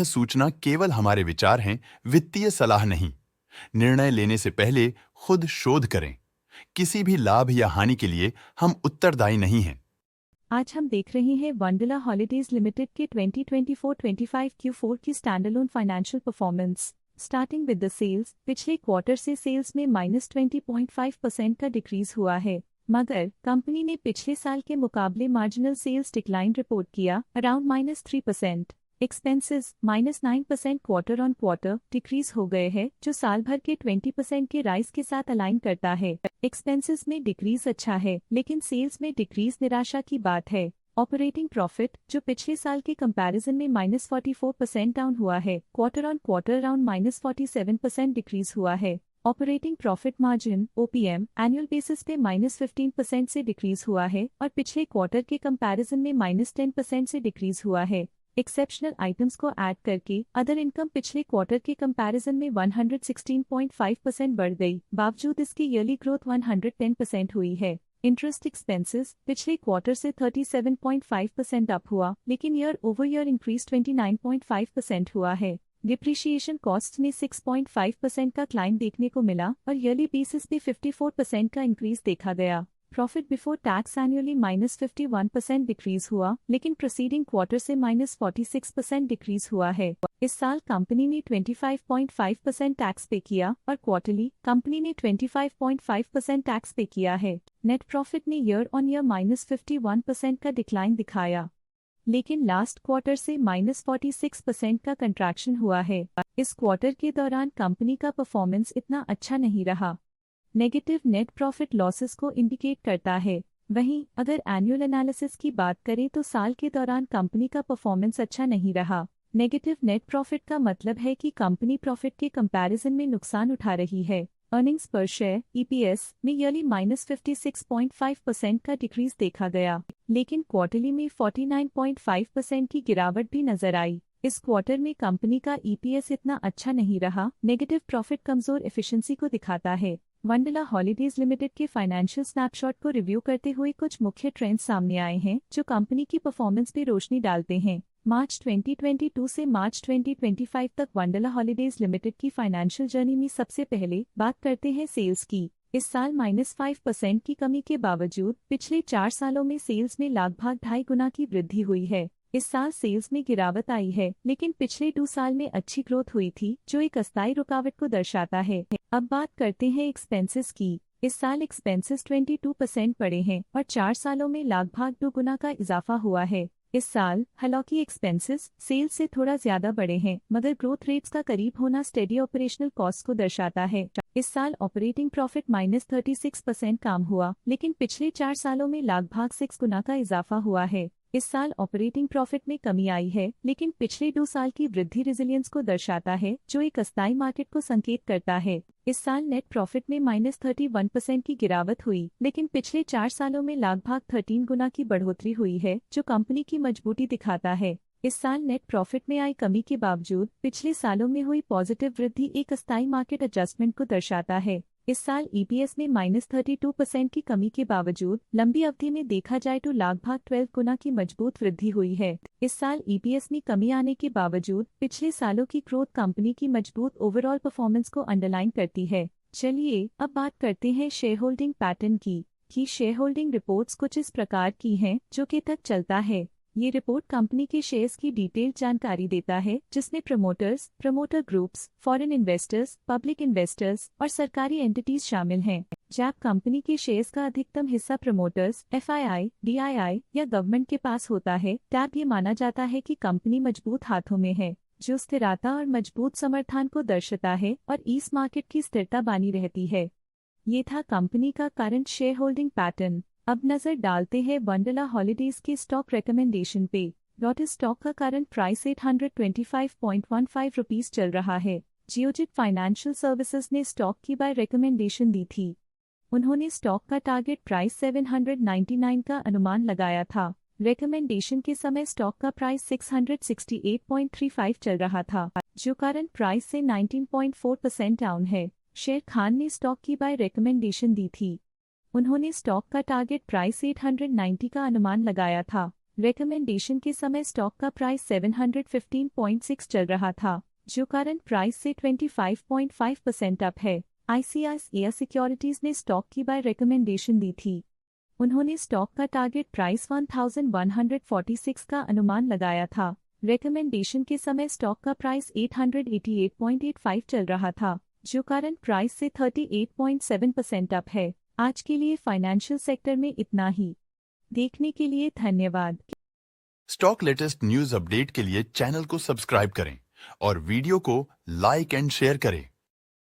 सूचना केवल हमारे विचार हैं, वित्तीय सलाह नहीं। निर्णय लेने से पहले खुद शोध करें। किसी भी लाभ या हानि के लिए हम उत्तरदायी नहीं हैं। आज हम देख रहे हैं वंडरला हॉलिडेज लिमिटेड के 2024-25 Q4 की standalone financial performance. Starting with the sales, पिछले क्वार्टर से सेल्स में -20.5% का डिक्रीज हुआ है, मगर कंपनी ने पिछले साल के मुकाबले मार्जिनल सेल्स डिक्लाइन रिपोर्ट किया, around -3%। Expenses -9% quarter on quarter decrease हो गए हैं, जो साल भर के 20% के राइज के साथ अलाइन करता है। एक्सपेंसेस में डिक्रीज अच्छा है, लेकिन सेल्स में डिक्रीज निराशा की बात है। ऑपरेटिंग प्रॉफिट, जो पिछले साल के कंपैरिजन में -44% डाउन हुआ है, quarter on quarter around -47% decrease हुआ है। Operating profit margin OPM annual basis पे -15% से डिक्रीज हुआ है और पिछले क्वार्टर के कंपैरिजन में -10% से डिक्रीज हुआ है। एक्सेप्शनल आइटम्स को ऐड करके अदर इनकम पिछले क्वार्टर के कंपैरिजन में 116.5% बढ़ गई, बावजूद इसकी ईयरली ग्रोथ 110% हुई है। इंटरेस्ट एक्सपेंसेस पिछले क्वार्टर से 37.5% अप हुआ, लेकिन ईयर ओवर ईयर इंक्रीज 29.5% हुआ है। डिप्रिशिएशन कॉस्ट में 6.5% का क्लाइम देखने को मिला और ईयरली बेसिस पे 54% का इंक्रीज देखा गया। Profit before tax annually -51% decrease हुआ, लेकिन प्रोसीडिंग क्वार्टर से -46% डिक्रीज हुआ है। इस साल कंपनी ने 25.5% टैक्स पे किया और क्वार्टरली कंपनी ने 25.5% टैक्स पे किया है। नेट प्रॉफिट ने ईयर ऑन ईयर -51% का डिक्लाइन दिखाया, लेकिन लास्ट क्वार्टर से -46% का कंट्रैक्शन हुआ है। इस क्वार्टर के दौरान कंपनी का परफॉर्मेंस इतना अच्छा नहीं रहा। नेगेटिव नेट प्रॉफिट लॉसेस को इंडिकेट करता है। वहीं अगर एनुअल एनालिसिस की बात करें तो साल के दौरान कंपनी का परफॉर्मेंस अच्छा नहीं रहा। नेगेटिव नेट प्रॉफिट का मतलब है कि कंपनी प्रॉफिट के कंपैरिजन में नुकसान उठा रही है। अर्निंग्स पर शेयर EPS में ईयरली -56.5% का डिक्रीज देखा गया, लेकिन क्वार्टरली में 49.5% की गिरावट भी नजर आई। इस क्वार्टर में कंपनी का EPS इतना अच्छा नहीं रहा। नेगेटिव प्रॉफिट कमजोर एफिशिएंसी को दिखाता है। वंडरला हॉलिडेज लिमिटेड के फाइनेंशियल स्नैपशॉट को रिव्यू करते हुए कुछ मुख्य ट्रेंड्स सामने आए हैं, जो कंपनी की परफॉर्मेंस पे रोशनी डालते हैं। मार्च 2022 से मार्च 2025 तक वंडरला हॉलिडेज लिमिटेड की फाइनेंशियल जर्नी में सबसे पहले बात करते हैं सेल्स की। इस साल -5% की कमी के बावजूद पिछले 4 सालों में सेल्स में लगभग 2.5 गुना की वृद्धि हुई है। इस साल सेल्स में गिरावट आई है, लेकिन पिछले 2 साल में अच्छी ग्रोथ हुई थी, जो एक अस्थायी रुकावट को दर्शाता है। अब बात करते हैं एक्सपेंसेस की। इस साल एक्सपेंसेस 22% बढ़े हैं और 4 सालों में लगभग 2 गुना का इजाफा हुआ है। इस साल हालांकि एक्सपेंसेस सेल्स से थोड़ा ज्यादा बढ़े हैं, मगर ग्रोथ रेट्स का करीब होना स्टेडी ऑपरेशनल कॉस्ट को दर्शाता है। इस साल ऑपरेटिंग प्रॉफिट -36% कम हुआ, लेकिन पिछले 4 सालों में लगभग 6 गुना का इजाफा हुआ है। इस साल ऑपरेटिंग प्रॉफिट में कमी आई है, लेकिन पिछले 2 साल की वृद्धि रेजिलियंस को दर्शाता है, जो एक अस्थायी मार्केट को संकेत करता है। इस साल नेट प्रॉफिट में -31% की गिरावट हुई, लेकिन पिछले 4 सालों में लगभग 13 गुना की बढ़ोतरी हुई है, जो कंपनी की मजबूती दिखाता है। इस साल नेट प्रॉफिट में आई कमी के बावजूद पिछले सालों में हुई पॉजिटिव वृद्धि एक अस्थायी मार्केट एडजस्टमेंट को दर्शाता है। इस साल EPS में -32% की कमी के बावजूद लंबी अवधि में देखा जाए तो लगभग 12 गुना की मजबूत वृद्धि हुई है। इस साल EPS में कमी आने के बावजूद पिछले सालों की ग्रोथ कंपनी की मजबूत ओवरऑल परफॉर्मेंस को अंडरलाइन करती है। चलिए अब बात करते हैं शेयर होल्डिंग पैटर्न की। शेयर होल्डिंग रिपोर्ट्स कुछ इस प्रकार की हैं, जो के तक चलता है। ये रिपोर्ट कंपनी के शेयर्स की डिटेल्ड जानकारी देता है, जिसमें promoters, promoter groups, foreign investors, public investors और सरकारी एंटिटीज शामिल हैं। जब कंपनी के शेयर्स का अधिकतम हिस्सा प्रमोटर्स, FII, DII या गवर्नमेंट के पास होता है, तब ये माना जाता है कि कंपनी मजबूत हाथों में है, जो स्थिरता और मजबूत समर्थन को दर्शाता है और इस मार्केट की स्थिरता बनी रहती है। ये था कंपनी का करंट शेयर होल्डिंग पैटर्न। अब नजर डालते हैं वंडरला हॉलिडेज के स्टॉक रिकमेंडेशन पे। लॉटस स्टॉक का करंट प्राइस 825.15 रुपीस चल रहा है। जियोजित फाइनेंशियल सर्विसेज ने स्टॉक की बाय रिकमेंडेशन दी थी। उन्होंने स्टॉक का टारगेट प्राइस 799 का अनुमान लगाया था। रिकमेंडेशन के समय स्टॉक का प्राइस 668.35 चल रहा था, जो करंट प्राइस से 19.4% डाउन है। शेर खान ने स्टॉक की बाय रिकमेंडेशन दी थी। उन्होंने स्टॉक का टारगेट प्राइस 890 का अनुमान लगाया था। रिकमेंडेशन के समय स्टॉक का प्राइस 715.6 चल रहा था, जो करंट प्राइस से 25.5% अप है। ICICI सिक्योरिटीज ने स्टॉक की बाय रिकमेंडेशन दी थी। उन्होंने स्टॉक का टारगेट प्राइस 1146 का अनुमान लगाया था। रिकमेंडेशन के समय स्टॉक का प्राइस 888.85 चल रहा था, जो करंट प्राइस से 38.7% अप है। आज के लिए फाइनेंशियल सेक्टर में इतना ही। देखने के लिए धन्यवाद। स्टॉक लेटेस्ट न्यूज अपडेट के लिए चैनल को सब्सक्राइब करें और वीडियो को लाइक एंड शेयर करें।